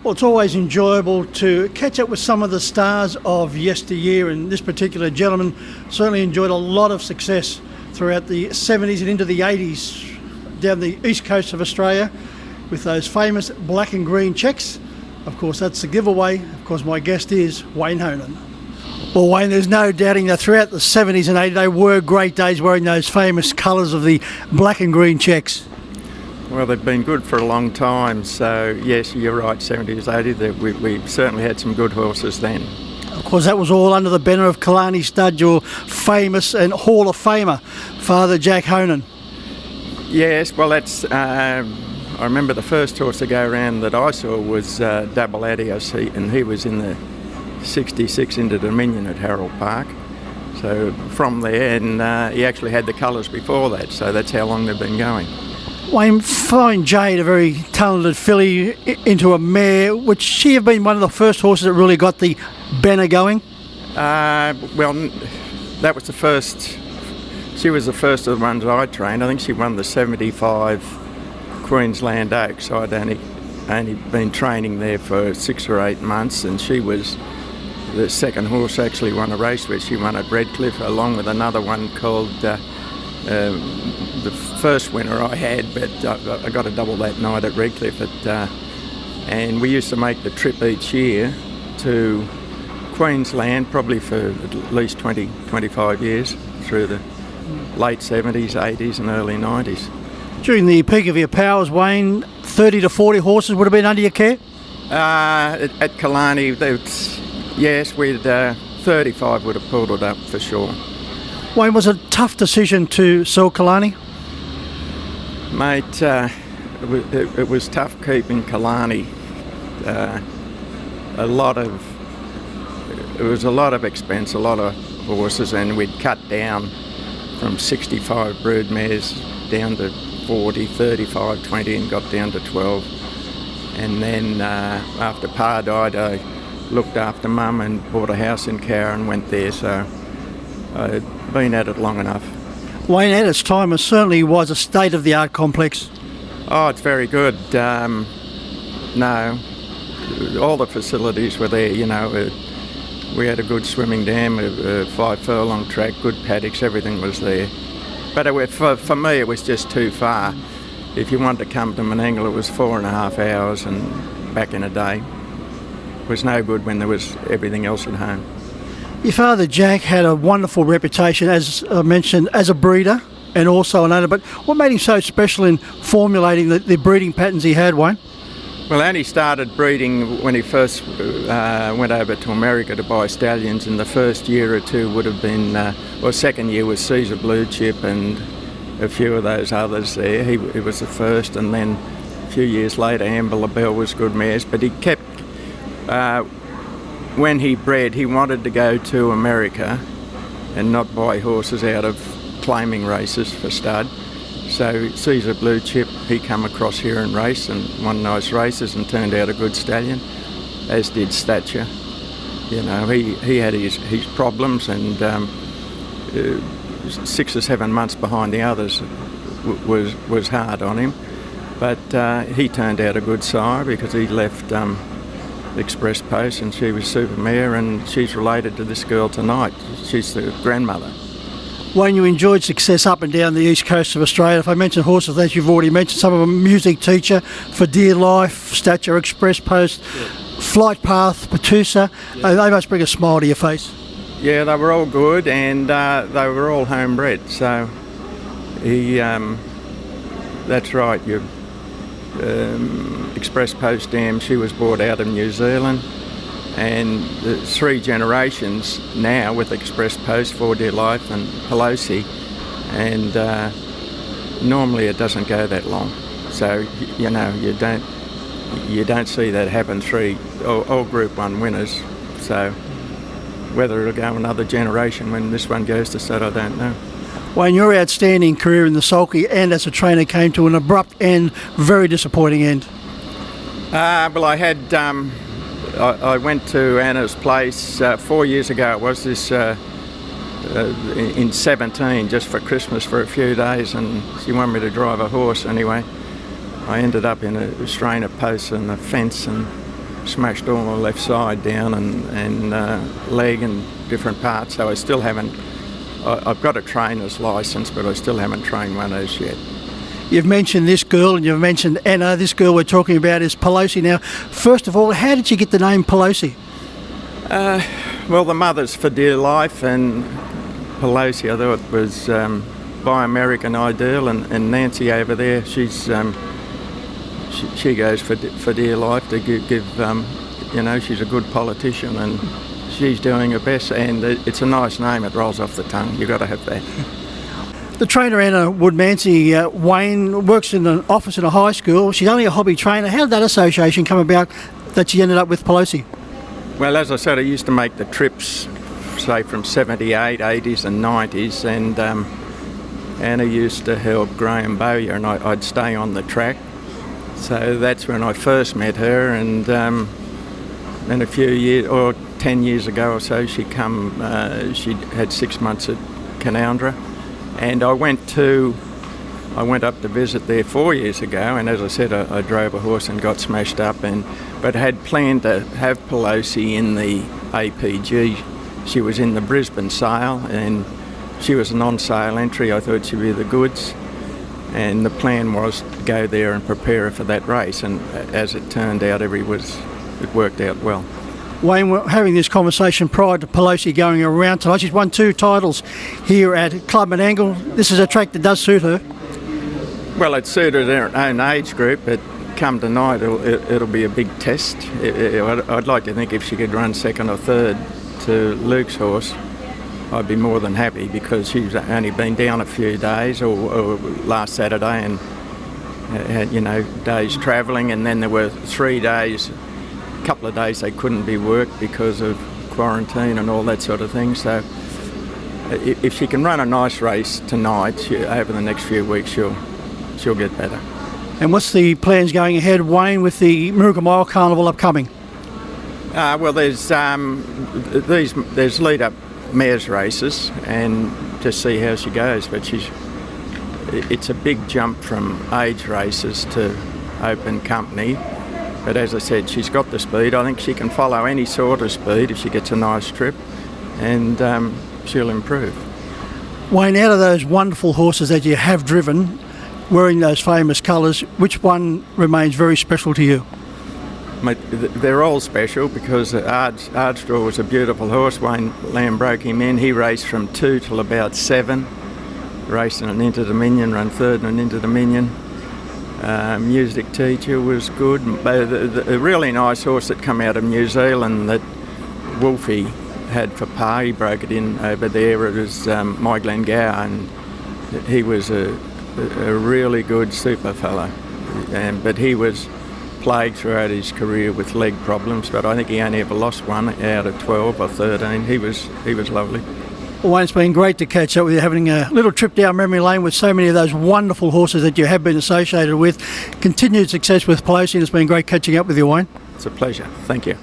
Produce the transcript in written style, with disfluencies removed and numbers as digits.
Well, it's always enjoyable to catch up with some of the stars of yesteryear, and this particular gentleman certainly enjoyed a lot of success throughout the 70s and into the 80s down the east coast of Australia with those famous black and green checks. Of course, that's the giveaway. Of course, my guest is Wayne Honan. Well, Wayne, there's no doubting that throughout the 70s and 80s, they were great days wearing those famous colours of the black and green checks. Well, they've been good for a long time, so yes, you're right, 70s, 80s, we certainly had some good horses then. Of course, that was all under the banner of Killarney Stud, your famous and Hall of Famer, Father Jack Honan. Yes, well, that's, I remember the first horse to go around that I saw was Double Adios, and he was in the 66 into Dominion at Harold Park. So from there, and he actually had the colours before that, so that's how long they've been going. Wayne, Fine Jade, a very talented filly, into a mare. Would she have been one of the first horses that really got the banner going? Well, that was the first. She was the first of the ones I trained. I think she won the 75 Queensland Oaks. So I'd only been training there for 6 or 8 months, and she was the second horse I actually won a race with. She won at Redcliffe along with another one called. The first winner I had, but I got a double that night at Redcliffe, and we used to make the trip each year to Queensland, probably for at least 25 years, through the late 70s, 80s and early 90s. During the peak of your powers, Wayne, 30 to 40 horses would have been under your care? At Killarney, yes, 35 would have pulled it up for sure. Wayne, was it a tough decision to sell Killarney? Mate, it was tough keeping Killarney. It was a lot of expense, a lot of horses, and we'd cut down from 65 brood mares down to 40, 35, 20, and got down to 12. And then after Pa died, I looked after Mum and bought a house in Cowra and went there, so I'd been at it long enough. Wayne, at its time, it certainly was a state-of-the-art complex. Oh, it's very good. No, all the facilities were there, you know. We had a good swimming dam, a 5 furlong track, good paddocks, everything was there. But for me, it was just too far. If you wanted to come to Menangle, it was 4.5 hours, and back in a day, it was no good when there was everything else at home. Your father Jack had a wonderful reputation, as I mentioned, as a breeder and also an owner, but what made him so special in formulating the breeding patterns he had, Wayne? Well, Annie started breeding when he first went over to America to buy stallions, and the first year or two would have been, or second year was Caesar Blue Chip and a few of those others there. He was the first, and then a few years later Amber LaBelle was good mares, but he kept... when he bred, he wanted to go to America and not buy horses out of claiming races for stud. So Caesar Blue Chip, he come across here and raced and won nice races and turned out a good stallion, as did Stature. You know, he had his problems, and 6 or 7 months behind the others was hard on him. But he turned out a good sire because he left Express Post, and she was super mare, and she's related to this girl tonight. She's the grandmother. Wayne, you enjoyed success up and down the east coast of Australia. If I mention horses, as you've already mentioned, some of them music teacher, For Dear Life, Stature, Express Post, Flight Path, Patusa. They must bring a smile to your face. Yeah, they were all good, and they were all homebred. So that's right. Express Post Dam, she was brought out of New Zealand, and the 3 generations now with Express Post, For Dear Life and Pelosi, and normally it doesn't go that long, so you know, you don't see that happen. 3 all Group 1 winners, so whether it'll go another generation when this one goes to stud, I don't know. Wayne, your outstanding career in the sulky and as a trainer came to an abrupt end, very disappointing end. Well, I had I went to Anna's place 4 years ago. It was this in 17, just for Christmas for a few days, and she wanted me to drive a horse. Anyway, I ended up in a strain of posts and a fence, and smashed all my left side down and leg and different parts. So I still haven't. I've got a trainer's license, but I still haven't trained one of those yet. You've mentioned this girl and you've mentioned Anna. This girl we're talking about is Pelosi. Now, first of all, how did you get the name Pelosi? Well, the mother's for dear life, and Pelosi I thought was by American Ideal, and Nancy over there, she's she goes for dear life to give she's a good politician and she's doing her best, and it's a nice name. It rolls off the tongue. You've got to have that. The trainer Anna Woodmancy, Wayne, works in an office in a high school. She's only a hobby trainer. How did that association come about that she ended up with Pelosi? Well, as I said, I used to make the trips, say from 78, 80s and 90s, and Anna used to help Graham Bowyer, and I'd stay on the track. So that's when I first met her, and then a few years, or 10 years ago or so, she had 6 months at Canowindra, and I went up to visit there 4 years ago, and as I said, I drove a horse and got smashed up, but had planned to have Pelosi in the APG. She was in the Brisbane sale, and she was an on-sale entry. I thought she'd be the goods, and the plan was to go there and prepare her for that race, and as it turned out, it worked out well. Wayne, we're having this conversation prior to Pelosi going around tonight. She's won 2 titles here at Club and Angle. This is a track that does suit her. Well, it suited her own age group, but come tonight it'll be a big test. I'd like to think if she could run second or third to Luke's horse, I'd be more than happy, because she's only been down a few days, or last Saturday, and had days travelling, and then there were 3 days, a couple of days they couldn't be worked because of quarantine and all that sort of thing. So if she can run a nice race tonight, over the next few weeks she'll get better. And what's the plans going ahead, Wayne, with the Moorooka Mile Carnival upcoming? Well, there's lead-up mares races, and to see how she goes. But it's a big jump from age races to open company. But as I said, she's got the speed. I think she can follow any sort of speed if she gets a nice trip, and she'll improve. Wayne, out of those wonderful horses that you have driven, wearing those famous colours, which one remains very special to you? Mate, they're all special, because Ardstraw was a beautiful horse. Wayne Lamb broke him in. He raced from 2 till about 7, raced in an Inter-Dominion, ran third in an Inter-Dominion. Music Teacher was good. A really nice horse that come out of New Zealand that Wolfie had for par. He broke it in over there. It was My Glengower, and he was a really good super fellow. But he was plagued throughout his career with leg problems, but I think he only ever lost one out of 12 or 13. He was lovely. Well, Wayne, it's been great to catch up with you, having a little trip down memory lane with so many of those wonderful horses that you have been associated with. Continued success with Pelosi, and it's been great catching up with you, Wayne. It's a pleasure. Thank you.